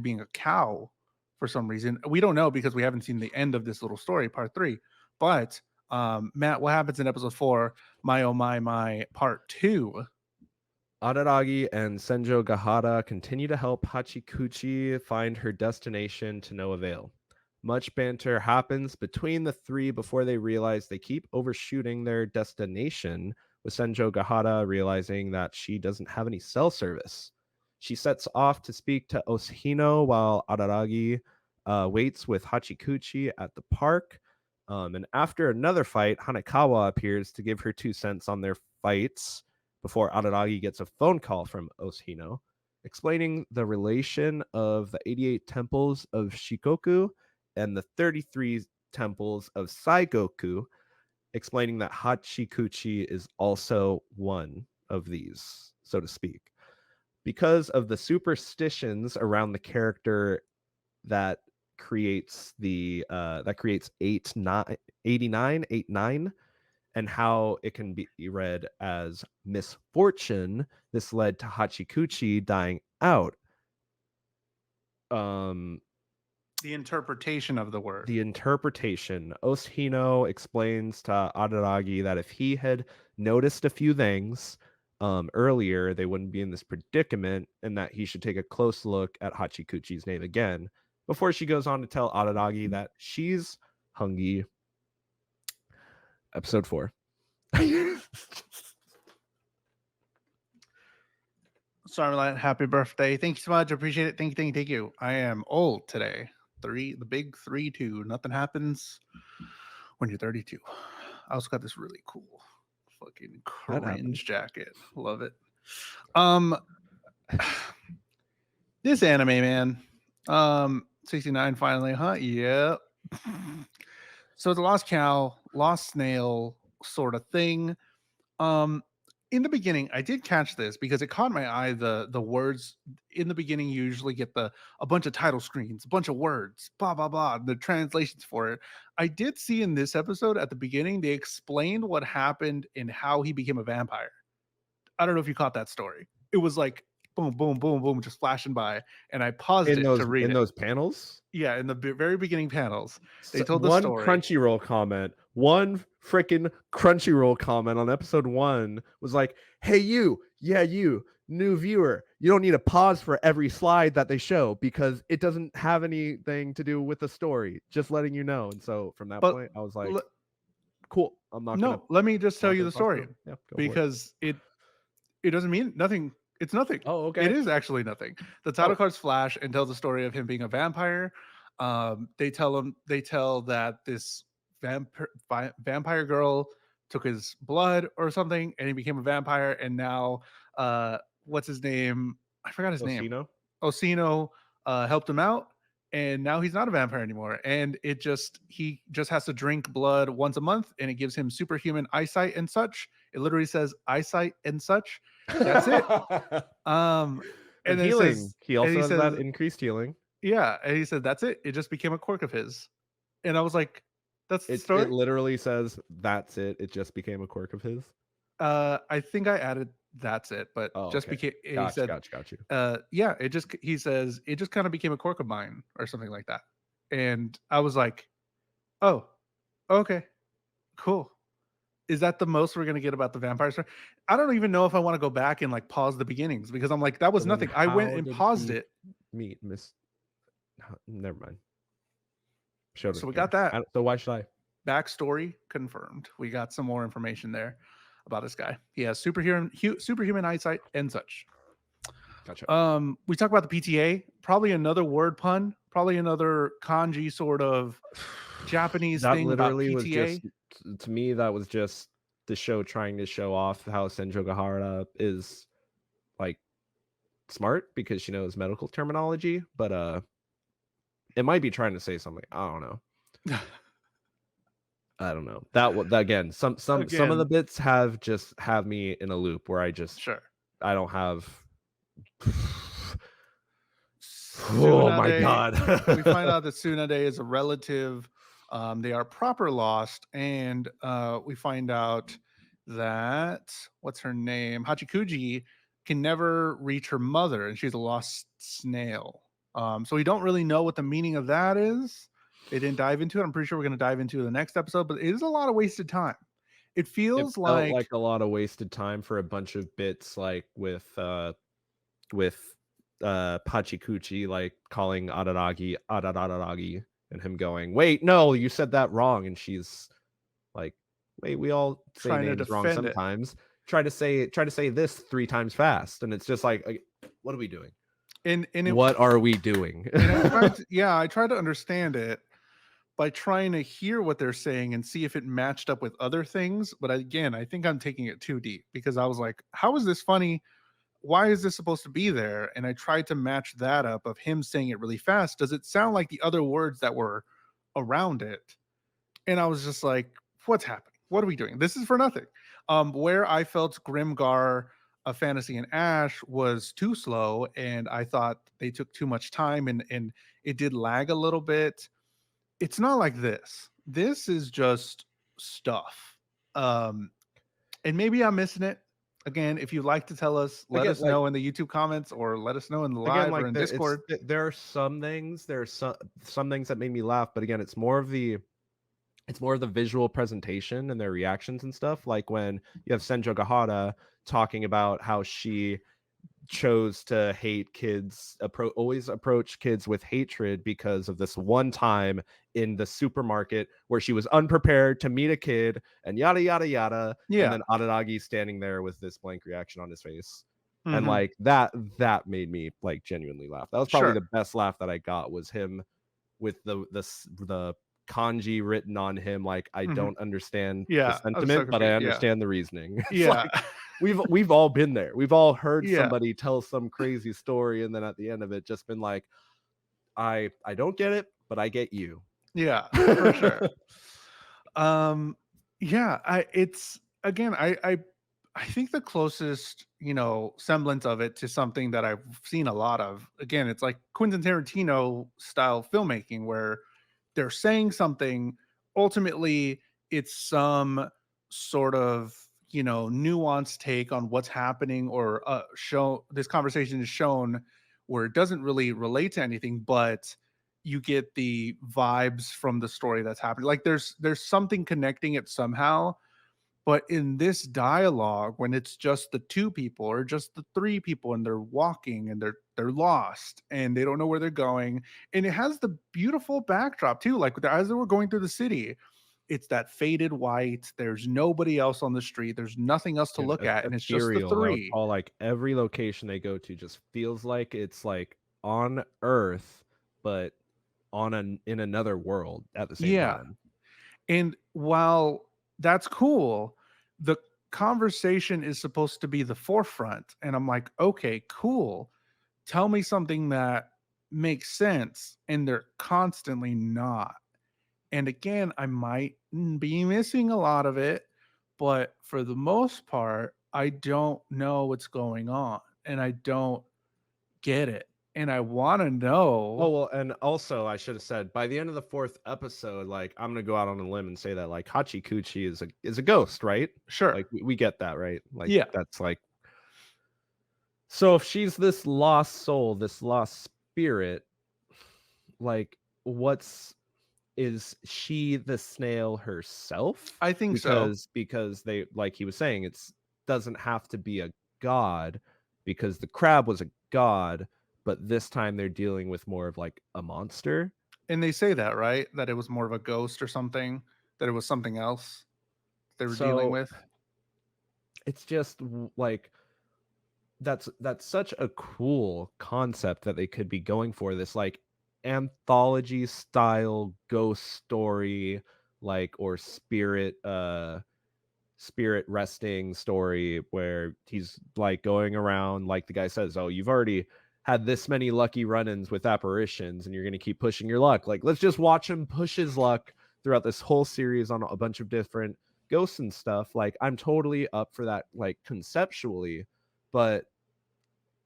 being a cow for some reason. We don't know because we haven't seen the end of this little story, part three. But Matt, what happens in episode four? My oh my part two. Araragi and Senjo Gahara continue to help Hachikuchi find her destination to no avail. Much banter happens between the three before they realize they keep overshooting their destination, with Senjo Gahara realizing that she doesn't have any cell service. She sets off to speak to Oshino while Araragi waits with Hachikuchi at the park. And after another fight, Hanekawa appears to give her 2 cents on their fights before Araragi gets a phone call from Oshino explaining the relation of the 88 temples of Shikoku and the 33 temples of Saigoku, explaining that Hachikuchi is also one of these, so to speak. Because of the superstitions around the character that creates 89 and how it can be read as misfortune, this led to Hachikuchi dying out. Um, The interpretation of the word. the interpretation. Oshino explains to Adaragi that if he had noticed a few things earlier, they wouldn't be in this predicament, and that he should take a close look at Hachikuchi's name again before she goes on to tell Adaragi that she's Hungi. Episode 4. Starlight, happy birthday. Thank you so much. Appreciate it. Thank you. I am old today. The big 3-2. Nothing happens when you're 32. I also got this really cool fucking That happened. cringe jacket. Love it. Um, this anime, man. 69 finally, huh? Yeah. So it's a lost cow, lost snail sort of thing. Um, in the beginning, I did catch this because it caught my eye. The words in the beginning you usually get a bunch of title screens, a bunch of words, blah blah blah, the translations for it. I did see in this episode at the beginning they explained what happened and how he became a vampire. I don't know if you caught that story. It was like boom, boom, boom, boom, just flashing by, and I paused it to read In it. those panels. Yeah, in the very beginning panels, they So told the one story. Crunchyroll comment, one freaking Crunchyroll comment on episode 1 was like, "Hey you, yeah you, new viewer, you don't need to pause for every slide that they show because it doesn't have anything to do with the story. Just letting you know." And so from that But point, I was like, l- "Cool, no, let me just I'm tell not you gonna the pause story through." Yeah, go for it. because it doesn't mean nothing. It's nothing. Oh, It okay. is actually nothing. The title Oh. cards flash and tell the story of him being a vampire. They tell that this vampire girl took his blood or something, and he became a vampire. And now, what's his name? I forgot his name. Osino? Osino helped him out, and now he's not a vampire anymore. And he just has to drink blood once a month, and it gives him superhuman eyesight and such. It literally says eyesight and such. That's it. Um, And and then healing. He and also he has that says, increased healing. yeah, and he said that's it. It just became a quirk of his, and I was like, that's the It story. literally says, "That's it. It just became a quirk of his." I think I added that's it, but Oh, just okay. became. He Gotcha, said, gotcha, got you. yeah, it just. He says it just kind of became a quirk of mine or something like that, and I was like, oh, okay, cool. Is that the most we're gonna get about the vampire story? I don't even know if I want to go back and like pause the beginnings because I'm like that So was then nothing. I went how and did paused he it, meet Miss never mind. Show so doesn't we got care. that. So why should I? Backstory confirmed. We got some more information there about this guy. He has superhuman eyesight and such. Gotcha. We talk about the PTA. Probably another word pun. Probably another kanji sort of Japanese That thing about literally was PTA. just to me, that was just the show trying to show off how Senjo Gahara is, like, smart because she knows medical terminology, but, it might be trying to say something. I don't know. I don't know. Again, some of the Again, bits have me in a loop where sure. I don't have oh my Tsunade. god. We find out that Tsunade is a relative. They are proper lost, and we find out that what's her name, Hachikuji, can never reach her mother, and she's a lost snail. So we don't really know what the meaning of that is. They didn't dive into it. I'm pretty sure we're going to dive into the next episode, but it is a lot of wasted time. It It feels felt like like a lot of wasted time for a bunch of bits, like with Pachikuchi, like calling Araragi, and him going, "Wait, no, you said that wrong." And she's like, "Wait, we all say trying to names wrong defend it. sometimes. Try to say this 3 times fast." And it's just like, what are we doing? And it What are we doing? and I tried to, yeah, I tried to understand it by trying to hear what they're saying and see if it matched up with other things. But again, I think I'm taking it too deep because I was like, how is this funny? Why is this supposed to be there? And I tried to match that up of him saying it really fast. Does it sound like the other words that were around it? And I was just like, what's happening? What are we doing? This is for nothing. Where I felt Grimgar, a Fantasy and Ash was too slow, and I thought they took too much time and it did lag a little bit. It's not like this. This is just stuff. Um, and maybe I'm missing it. Again, if you'd like to tell us, let Again, us like know in the YouTube comments or let us know in the again, live or like in there it's Discord. there are some things, there are some things that made me laugh, but again, it's more of the visual presentation and their reactions and stuff. Like when you have Senjo Gahara talking about how she chose to hate kids, always approach kids with hatred because of this one time in the supermarket where she was unprepared to meet a kid and yada yada yada, and Yeah. then Araragi standing there with this blank reaction on his face. And Hmm. like that made me like genuinely laugh. That was probably Sure. the best laugh that I got, was him with the kanji written on him, like, I Mhm. don't understand the Yeah, I'm so sentiment, but I confused. Yeah. understand the reasoning. It's Yeah. like we've all been there. We've all heard Yeah. somebody tell some crazy story, and then at the end of it just been like, I don't get it, but I get you." Yeah, for sure. Um, yeah, I it's again, I think the closest, semblance of it to something that I've seen a lot of, again, it's like Quentin Tarantino style filmmaking where they're saying something, ultimately it's some sort of, nuanced take on what's happening, or show this conversation is shown where it doesn't really relate to anything, but you get the vibes from the story that's happening. Like there's something connecting it somehow. But in this dialogue, when it's just the two people or just the three people and they're walking and they're lost and they don't know where they're going, and it has the beautiful backdrop too. Like as they were going through the city, it's that faded white. There's nobody else on the street. There's nothing else to And look at, and it's just the ethereal, I would three. call, like, every location they go to just feels like it's, like, on Earth, but on an in another world at the same Yeah. time. And while that's cool, the conversation is supposed to be the forefront. And I'm like, okay, cool. Tell me something that makes sense. And they're constantly not. And again, I might be missing a lot of it, but for the most part, I don't know what's going on and I don't get it. And I want to Oh, know. well, and also, I should have said, by the end of the 4th episode, like, I'm gonna go out on a limb and say that, like, Hachikuchi is a ghost, right? Sure. Like, we get that, right? Like, Yeah. that's, like so if she's this lost soul, this lost spirit, like, what's is she the snail herself? I think so. Because they like he was saying, it's doesn't have to be a god because the crab was a god, but this time they're dealing with more of like a monster. And they say that, right? That it was more of a ghost or something, that it was something else they were dealing So with. it's just like that's such a cool concept that they could be going for this like anthology style ghost story like or spirit resting story where he's like going around like the guy says, oh, you've already had this many lucky run-ins with apparitions and you're going to keep pushing your luck, like let's just watch him push his luck throughout this whole series on a bunch of different ghosts and stuff. Like I'm totally up for that like conceptually, but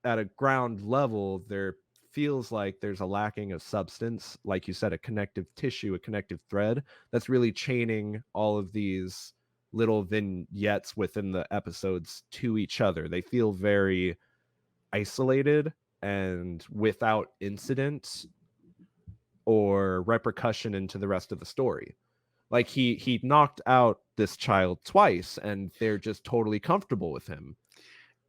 at a ground level there feels like there's a lacking of substance, like you said, a connective tissue, a connective thread that's really chaining all of these little vignettes within the episodes to each other. They feel very isolated and without incident or repercussion into the rest of the story. Like he knocked out this child twice and they're just totally comfortable with him.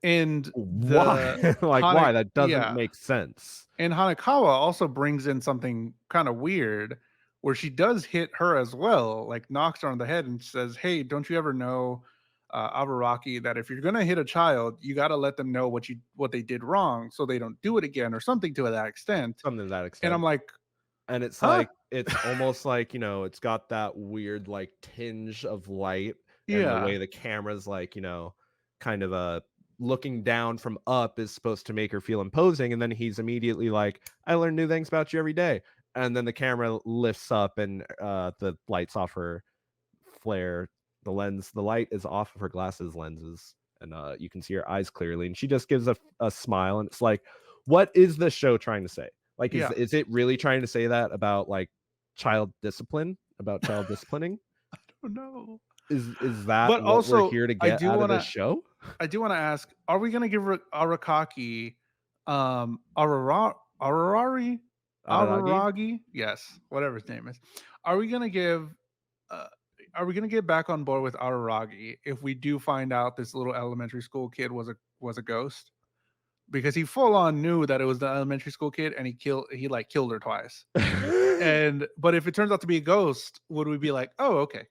And Why? the Like Hana why? That doesn't yeah, make sense. and Hanakawa also brings in something kinda weird where she does hit her as well, like, knocks her on the head and says, "Hey, don't you ever know, Aburaki, that if you're gonna hit a child, you gotta let them know what they did wrong so they don't do it again," or something to that extent. Something to that And I'm extent. like, And it's "Huh?" like it's almost like, it's got that weird, like, tinge of light and the Yeah. way the camera's, like, kind of, looking down from up is supposed to make her feel imposing, and then he's immediately like, "I learn new things about you every day." And then the camera lifts up and, the lights off her flare, the light is off of her glasses lenses, and, you can see her eyes clearly, and she just gives a smile, and it's like, what is the show trying to say? Like, is Yeah. is it really trying to say that about, like, child discipline? About child disciplining? Oh, no. Is that But what we're also, here to I get do out of this wanna show? I do wanna ask, are we gonna give Arakaki, Ararari? Araragi? Araragi? Yes, whatever his name is. Are we gonna give, uh are we gonna get back on board with Araragi if we do find out this little elementary school kid was a ghost? Because he full on knew that it was the elementary school kid and like, killed her twice. But if it turns out to be a ghost, would we be like, "Oh, okay."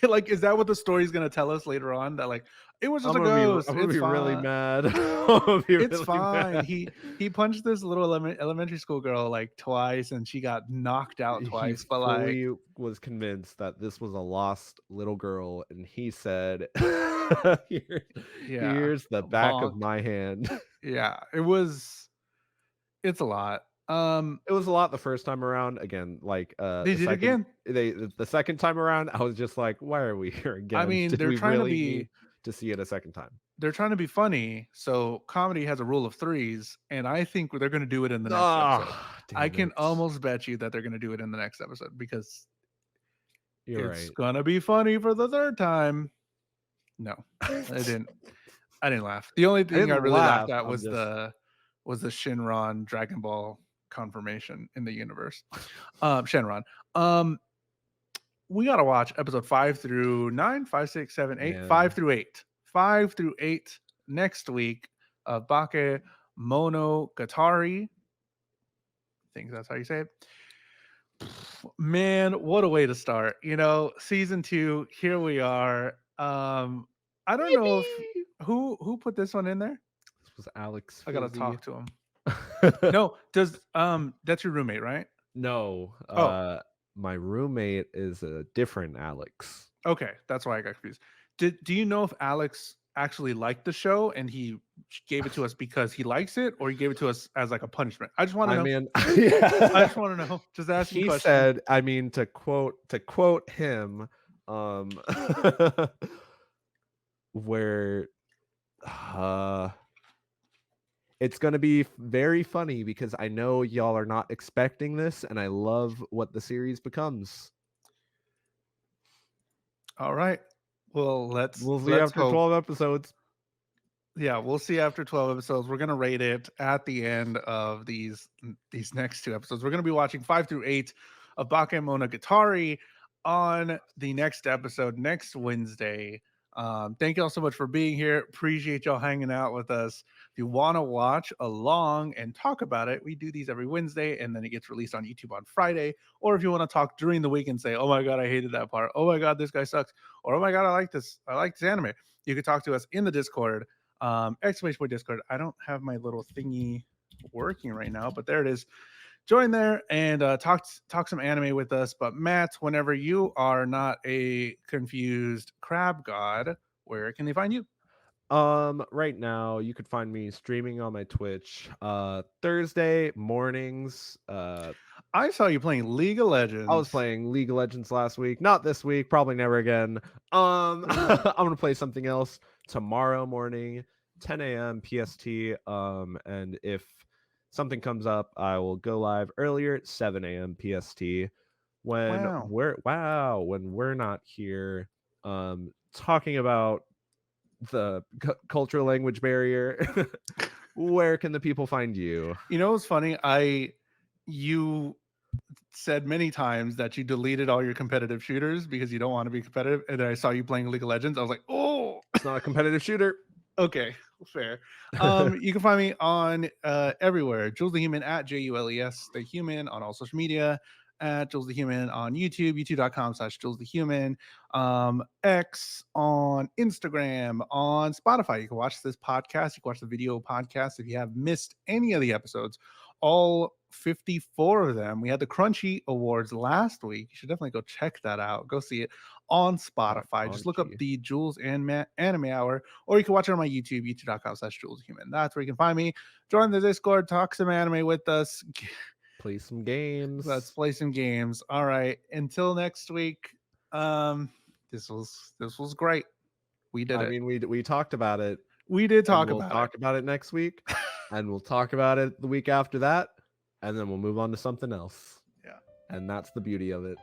Like, is that what the story's gonna tell us later on? That like it was just a I'm ghost. gonna It's be really fine. mad. I'm gonna be It's really fine. mad. He punched this little elementary school girl like twice, and she got knocked out He twice. But like, fully was convinced that this was a lost little girl, and he said, "Here, yeah, here's the back of bonk. my hand." Yeah, it was. It's a lot. It was a lot the first time around. Again, like, They did again. the second time around, I was just like, "Why are we here I again? mean, Did they're we trying to really need be to see it a second time?" they're trying to be funny. So comedy has a rule of threes, and I think they're going to do it in the next episode. Ah, I damn can it. almost bet you that they're going to do it in the next episode because You're it's right. gonna be funny for the third time. No, I didn't. I didn't laugh. The only I thing I didn't really laughed laugh, at I'm just was the Shinron Dragon Ball confirmation in the universe. Shenron. We gotta watch episode 5 through 9, 5, 6, 7, 8, five man. through eight, 5 through 8 next week of Bakemonogatari. I think that's how you say it. Man, what a way to start. Season 2, here we are. I don't know if Yippee! who put this one in there? This was Alex I gotta Fizzy. talk to him. No, does that's your roommate, right? No, Oh, my roommate is a different Alex. okay, that's why I got confused. Do you know if Alex actually liked the show and he gave it to us because he likes it, or he gave it to us as like a punishment? I just want to I know. mean, I yeah. just want to know. Just asking He questions. said, I mean, to quote him, um, where, uh, "It's gonna be very funny because I know y'all are not expecting this, and I love what the series becomes." All right. Well, We'll see let's after hope. 12 episodes. Yeah, we'll see after 12 episodes. We're gonna rate it at the end of these next two episodes. We're gonna be watching 5 through 8 of Bakemonogatari on the next episode next Wednesday. Thank you all so much for being here. Appreciate y'all hanging out with us. If you want to watch along and talk about it, we do these every Wednesday, and then it gets released on YouTube on Friday. Or if you want to talk during the week and say, "Oh my god, I hated that part," "Oh my god, this guy sucks," or "Oh my god, I like this. I like this anime," you can talk to us in the Discord, exclamation point Discord. I don't have my little thingy working right now, but there it is. Join there and talk some anime with us. But Matt, whenever you are not a confused crab god, where can they find you? Right now you could find me streaming on my Twitch, Thursday mornings. I saw you playing League of I was Legends. playing League of Legends last week, not this week, probably never again. Ooh. I'm gonna play something else tomorrow morning, 10 a.m. PST. And if something comes up, I will go live earlier at 7 a.m. PST Wow. when we're not here, talking about the cultural language barrier. Where can the people find you? You know what's funny? You said many times that you deleted all your competitive shooters because you don't want to be competitive, and then I saw you playing League of Legends. I was like, oh, It's not a competitive shooter. okay, fair. You can find me on everywhere. Jules the Human at JULES the Human on all social media. At Jules the Human on YouTube, youtube.com/Jules the Human. X on Instagram, on Spotify. You can watch this podcast. You can watch the video podcast if you have missed any of the episodes. All 54 of them. We had the Crunchy Awards last week. You should definitely go check that out. Go see it on Spotify. Just look up Crunchy. the Jules and Anime Hour, or you can watch it on my YouTube, youtube.com/JulesHuman. That's where you can find me. Join the Discord, talk some anime with us. Play some Let's games. play some games. All right. Until next week. Um, this was great. We did I it. mean, we talked about it, We did and talk we'll about it. talk about it next week, and we'll talk about it the week after that, and then we'll move on to something else. Yeah. And that's the beauty of it.